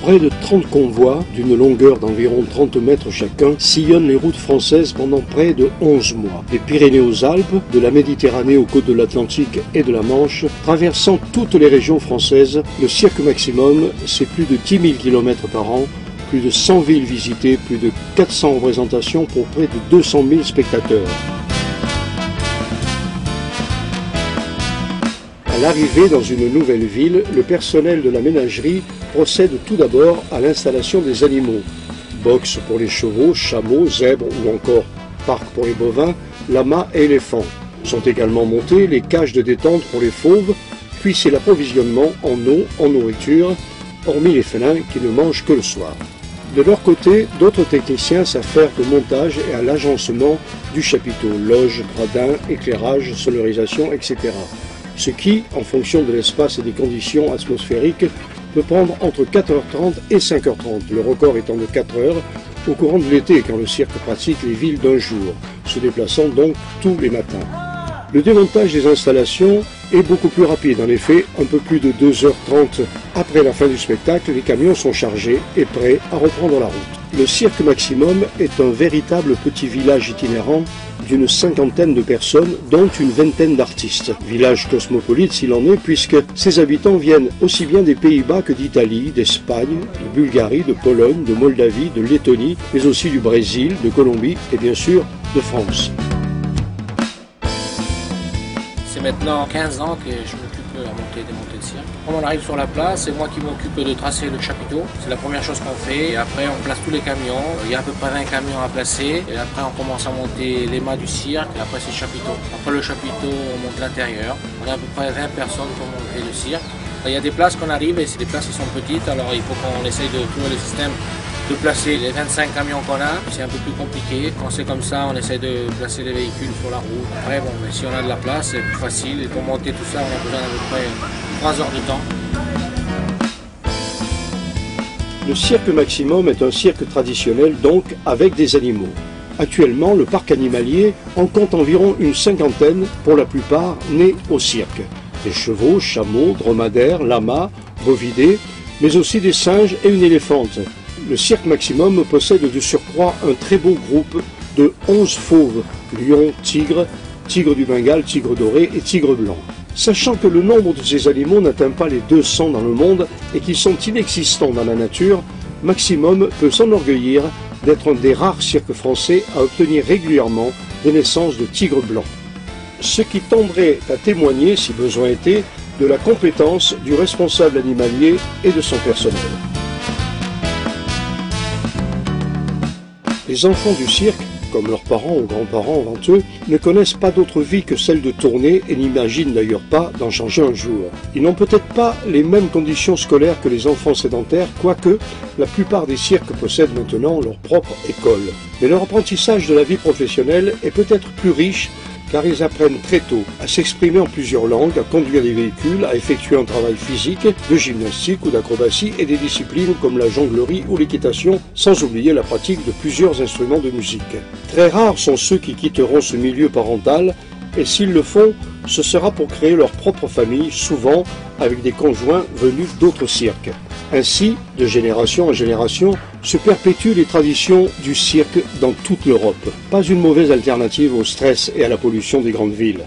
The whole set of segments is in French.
Près de 30 convois, d'une longueur d'environ 30 mètres chacun, sillonnent les routes françaises pendant près de 11 mois. Des Pyrénées aux Alpes, de la Méditerranée aux côtes de l'Atlantique et de la Manche, traversant toutes les régions françaises, le Cirque Maximum, c'est plus de 10 000 km par an, plus de 100 villes visitées, plus de 400 représentations pour près de 200 000 spectateurs. À l'arrivée dans une nouvelle ville, le personnel de la ménagerie procède tout d'abord à l'installation des animaux. Box pour les chevaux, chameaux, zèbres ou encore parc pour les bovins, lamas et éléphants. Sont également montées les cages de détente pour les fauves, puis c'est l'approvisionnement en eau, en nourriture, hormis les félins qui ne mangent que le soir. De leur côté, d'autres techniciens s'affairent au montage et à l'agencement du chapiteau, loge, gradins, éclairage, sonorisation, etc. Ce qui, en fonction de l'espace et des conditions atmosphériques, peut prendre entre 4h30 et 5h30, le record étant de 4 heures, au courant de l'été quand le cirque pratique les villes d'un jour, se déplaçant donc tous les matins. Le démontage des installations est beaucoup plus rapide. En effet, un peu plus de 2h30 après la fin du spectacle, les camions sont chargés et prêts à reprendre la route. Le Cirque Maximum est un véritable petit village itinérant d'une 50aine de personnes, dont une vingtaine d'artistes. Village cosmopolite s'il en est, puisque ses habitants viennent aussi bien des Pays-Bas que d'Italie, d'Espagne, de Bulgarie, de Pologne, de Moldavie, de Lettonie, mais aussi du Brésil, de Colombie et bien sûr de France. C'est maintenant 15 ans que je m'occupe à monter et démonter le cirque. Quand on arrive sur la place, c'est moi qui m'occupe de tracer le chapiteau. C'est la première chose qu'on fait. Et après, on place tous les camions. Il y a à peu près 20 camions à placer. Et après, on commence à monter les mâts du cirque. Et après, c'est le chapiteau. Après le chapiteau, on monte l'intérieur. On a à peu près 20 personnes pour monter le cirque. Il y a des places qu'on arrive et c'est des places qui sont petites. Alors, il faut qu'on essaye de trouver le système de placer les 25 camions qu'on a, c'est un peu plus compliqué. Quand c'est comme ça, on essaie de placer les véhicules sur la route. Après, bon, mais si on a de la place, c'est plus facile. Et pour monter tout ça, on a besoin d'à peu près 3 heures de temps. Le Cirque Maximum est un cirque traditionnel, donc avec des animaux. Actuellement, le parc animalier en compte environ une 50aine, pour la plupart nés au cirque. Des chevaux, chameaux, dromadaires, lamas, bovidés, mais aussi des singes et une éléphante. Le Cirque Maximum possède de surcroît un très beau groupe de 11 fauves, lions, tigres, tigres du Bengale, tigres dorés et tigres blancs. Sachant que le nombre de ces animaux n'atteint pas les 200 dans le monde et qu'ils sont inexistants dans la nature, Maximum peut s'enorgueillir d'être un des rares cirques français à obtenir régulièrement des naissances de tigres blancs. Ce qui tendrait à témoigner, si besoin était, de la compétence du responsable animalier et de son personnel. Les enfants du cirque, comme leurs parents ou grands-parents avant eux, ne connaissent pas d'autre vie que celle de tourner et n'imaginent d'ailleurs pas d'en changer un jour. Ils n'ont peut-être pas les mêmes conditions scolaires que les enfants sédentaires, quoique la plupart des cirques possèdent maintenant leur propre école. Mais leur apprentissage de la vie professionnelle est peut-être plus riche car ils apprennent très tôt à s'exprimer en plusieurs langues, à conduire des véhicules, à effectuer un travail physique, de gymnastique ou d'acrobatie et des disciplines comme la jonglerie ou l'équitation, sans oublier la pratique de plusieurs instruments de musique. Très rares sont ceux qui quitteront ce milieu parental et s'ils le font, ce sera pour créer leur propre famille, souvent avec des conjoints venus d'autres cirques. Ainsi, de génération en génération, se perpétuent les traditions du cirque dans toute l'Europe. Pas une mauvaise alternative au stress et à la pollution des grandes villes.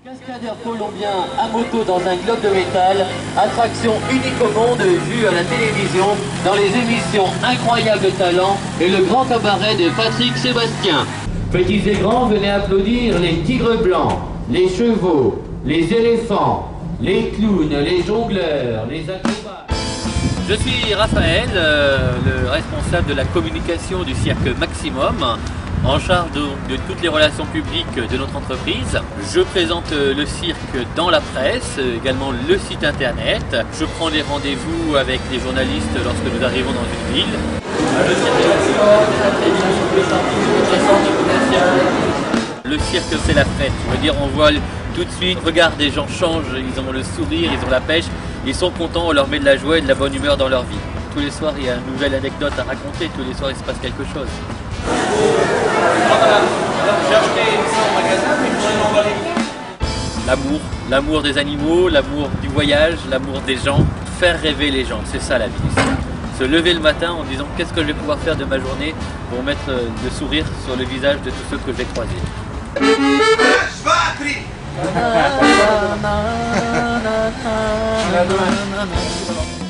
Cascadeur colombien à moto dans un globe de métal, attraction unique au monde vue à la télévision dans les émissions Incroyable Talent et le grand cabaret de Patrick Sébastien. Petits et grands, venez applaudir les tigres blancs, les chevaux, les éléphants, les clowns, les jongleurs, les acrobates. Je suis Raphaël, le responsable de la communication du Cirque Maximum, en charge de toutes les relations publiques de notre entreprise. Je présente le cirque dans la presse, également le site internet. Je prends des rendez-vous avec les journalistes lorsque nous arrivons dans une ville. Le cirque, c'est la fête. Je veux dire, on voit tout de suite, regarde, les gens changent, ils ont le sourire, ils ont la pêche, ils sont contents, on leur met de la joie et de la bonne humeur dans leur vie. Tous les soirs, il y a une nouvelle anecdote à raconter, tous les soirs, il se passe quelque chose. Voilà, j'ai acheté ça au magasin. L'amour des animaux, l'amour du voyage, l'amour des gens, faire rêver les gens, c'est ça la vie du cirque. Se lever le matin en disant qu'est-ce que je vais pouvoir faire de ma journée pour mettre le sourire sur le visage de tous ceux que je vais croiser.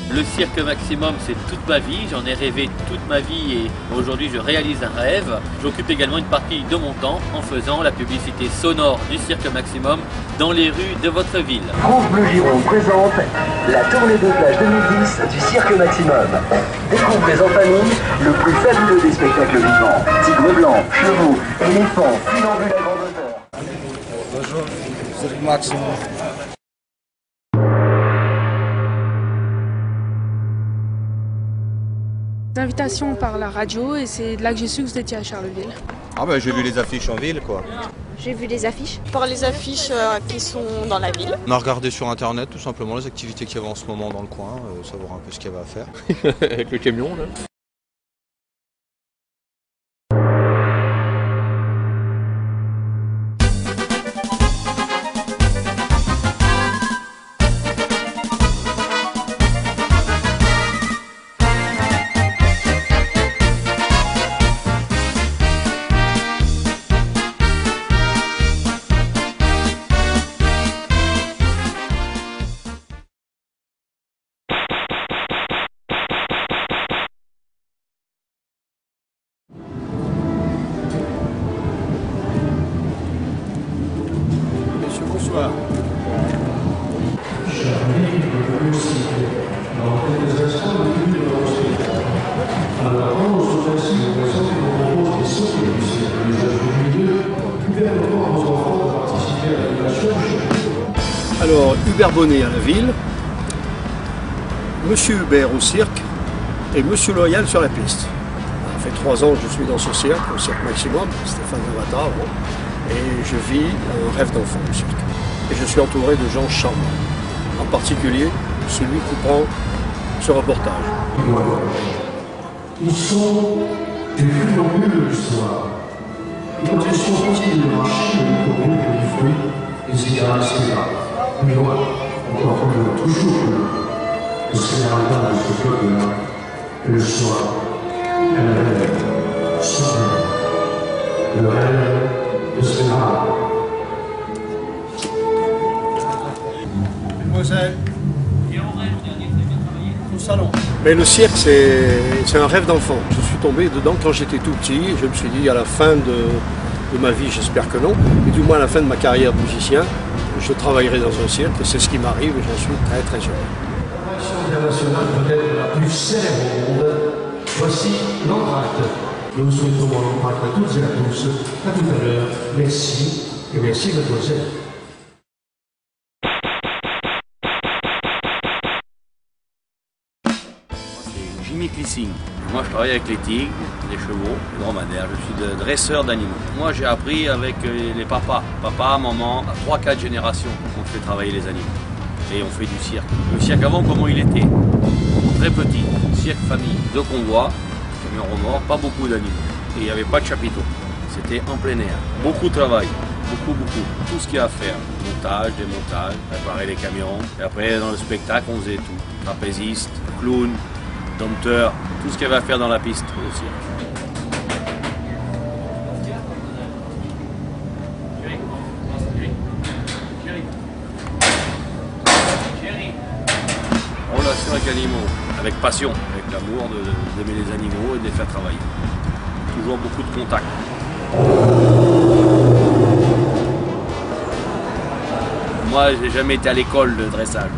Le cirque maximum, c'est toute ma vie, j'en ai rêvé toute ma vie et aujourd'hui je réalise un rêve. J'occupe également une partie de mon temps en faisant la publicité sonore du cirque maximum dans les rues de votre ville. France Bleu Gironde présente la tournée de plage 2010 du cirque maximum. Découvrez en famille le plus fabuleux des spectacles vivants. Tigres blancs, chevaux, éléphants, funambules à grande hauteur. Bonjour, cirque maximum. Invitation par la radio et c'est de là que j'ai su que vous étiez à Charleville. Ah ben j'ai vu les affiches en ville quoi. J'ai vu les affiches. Par les affiches qui sont dans la ville. On a regardé sur internet tout simplement les activités qu'il y avait en ce moment dans le coin, savoir un peu ce qu'il y avait à faire. Avec le camion là. Bonsoir. Alors, Hubert Bonnet à la ville, Monsieur Hubert au cirque et Monsieur Loyal sur la piste. Ça fait 3 ans que je suis dans ce cirque, au cirque maximum, Stéphane Avatar, bon, et je vis un rêve d'enfant au cirque. Et je suis entouré de gens charmants, en particulier celui qui prend ce reportage. Ils sont des funambules du soir. Et quand ils sont sortis de marcher, le courrier du fruit, les cigares restent là. Plus loin, encore plus loin, toujours plus loin. Le scénario de ce peuple-là, et le soir, elle rêve, sans rêve. Le rêve de scénario. Mademoiselle, au salon. Mais le cirque, c'est un rêve d'enfant. Je suis tombé dedans quand j'étais tout petit. Je me suis dit, à la fin de ma vie, j'espère que non, mais du moins à la fin de ma carrière de musicien, je travaillerai dans un cirque. C'est ce qui m'arrive et j'en suis très très heureux. L'action internationale peut-être la plus célèbre au monde. Voici l'entracte. Nous vous souhaitons l'entracte à toutes et à tous. À tout à l'heure. Merci et merci mademoiselle. Jimmy Clissing. Moi je travaille avec les tigres, les chevaux, les dromadaires, je suis dresseur d'animaux. Moi j'ai appris avec les papas, papa, maman, à 3-4 générations on fait travailler les animaux. Et on fait du cirque. Le cirque avant comment il était? Très petit, cirque famille, 2 convois, camion remords, pas beaucoup d'animaux. Et il n'y avait pas de chapiteau, c'était en plein air. Beaucoup de travail, beaucoup. Tout ce qu'il y a à faire, montage, démontage, préparer les camions. Et après dans le spectacle on faisait tout, trapéziste, clown, dompteur, tout ce qu'il y avait à faire dans la piste au cirque. Relation avec les animaux, avec passion, avec l'amour d'aimer les animaux et de les faire travailler. Toujours beaucoup de contacts. Moi, j'ai jamais été à l'école de dressage.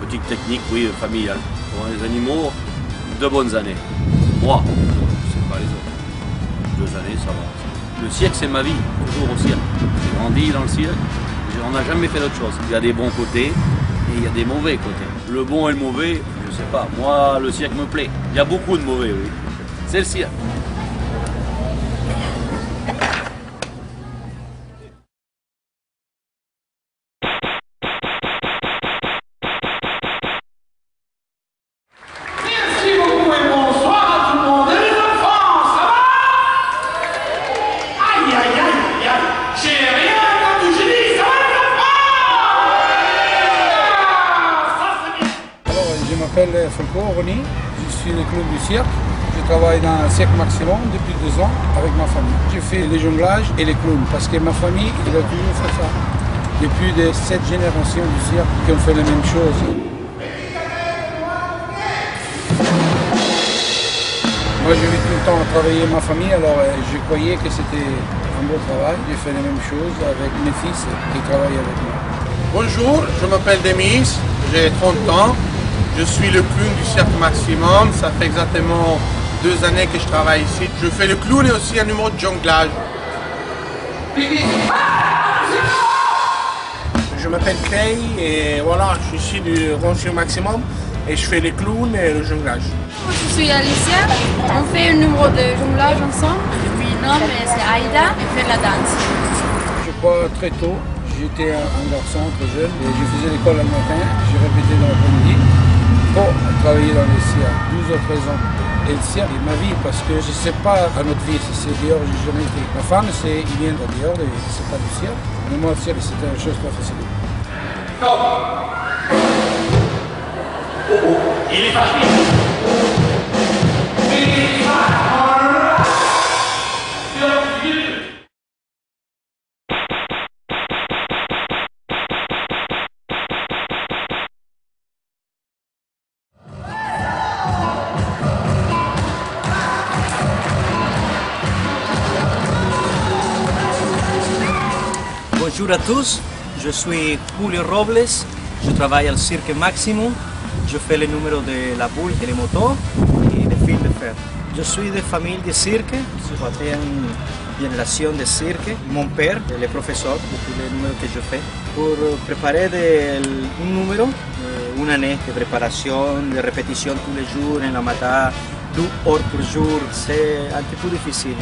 Petite technique, oui, familiale. Pour les animaux, 2 bonnes années. Moi, je sais pas les autres. 2 années, ça va. Le cirque, c'est ma vie, toujours au cirque. J'ai grandi dans le cirque, on n'a jamais fait d'autre chose. Il y a des bons côtés et il y a des mauvais côtés. Le bon et le mauvais, je sais pas. Moi, le cirque me plaît. Il y a beaucoup de mauvais, oui. C'est le cirque. J'ai rien m'appelle Franco Roni, je suis le clown du cirque. Je travaille dans le cirque Maximum depuis 2 ans avec ma famille. Je fais les jonglages et les clowns parce que ma famille, il a toujours fait ça. Depuis 7 générations du cirque qui ont fait la même chose. Moi, je vais tout le temps travailler ma famille, alors je croyais que c'était un beau travail. J'ai fait la même chose avec mes fils qui travaillent avec moi. Bonjour, je m'appelle Demis, j'ai 30 ans. Je suis le clown du cirque Maximum. Ça fait exactement 2 années que je travaille ici. Je fais le clown et aussi un numéro de jonglage. Je m'appelle Clay et voilà, je suis ici du Cirque Maximum et je fais les clowns et le jonglage. Je suis Alicia, on fait un numéro de jonglage ensemble. Mon nom c'est Aïda, on fait la danse. Je crois très tôt, j'étais un garçon très jeune et je faisais l'école le matin, j'ai répété dans l'après-midi pour travailler dans le cirque, 12 ou 13 ans. Et le cirque est ma vie parce que je ne sais pas à notre vie, si c'est dehors, j'ai jamais été. Ma femme, il vient de dehors, c'est pas du cirque. Mais moi, le cirque, c'était une chose pas facile. Il est parti. Bonjour à tous, je suis Julio Robles, je travaille au Cirque Maximum, je fais le numéro de la boule et les motos et les fils de fer. Je suis de famille de cirque, troisième génération de cirque. Mon père est le professeur de tous les numéros que je fais. Pour préparer un numéro, une année de préparation, de répétition tous les jours, en la matin, 2 heures par jour, c'est un petit peu difficile.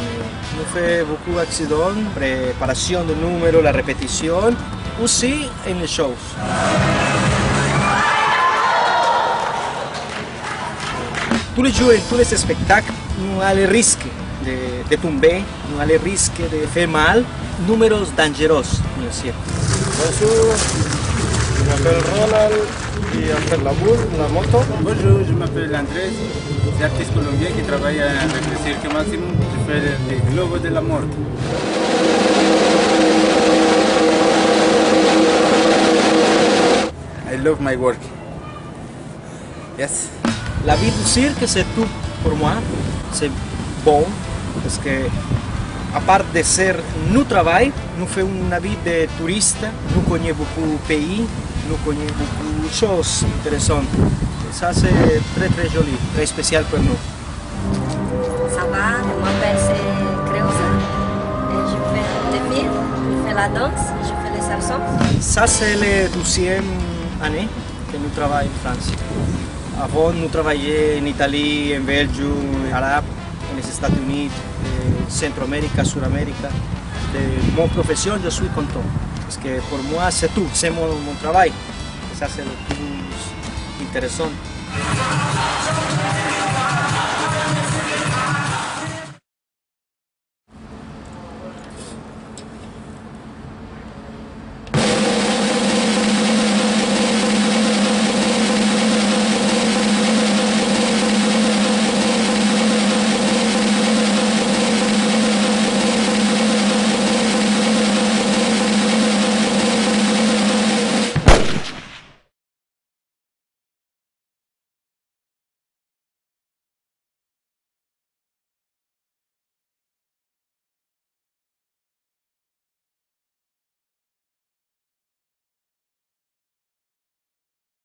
On fait beaucoup d'accidents, préparation de numéros, la répétition, aussi en les shows. Tous les jours et tous les spectacles, on a le risque de tomber, on a le risque de faire mal, numéros dangereux, bien sûr. Bonjour, je m'appelle Ronald et je fais la boule, la moto. Bonjour, je m'appelle Andrés, je suis artiste colombien qui travaille avec le Cirque Maximum, je fais le globe de la mort. I love my work. Yes. La vie du cirque, c'est tout pour moi. C'est bon parce que, à part de ser notre travail, nous faisons une vie de touristes. Nous connaissons beaucoup de pays, nous connaissons beaucoup de choses intéressantes. Et ça, c'est très très joli, très spécial pour nous. Ça va, je m'appelle Creusa. Je fais le film, je fais la danse, je fais les chansons. Ça, c'est la 12e année que nous travaillons en France. Avant, nous travaillions en Italie, en Belgique, en Arabe, en États-Unis, Centre-Amérique, Sud-Amérique. De mon profession, je suis content. Parce que pour moi, c'est tout, c'est mon travail. Et ça, c'est le plus intéressant.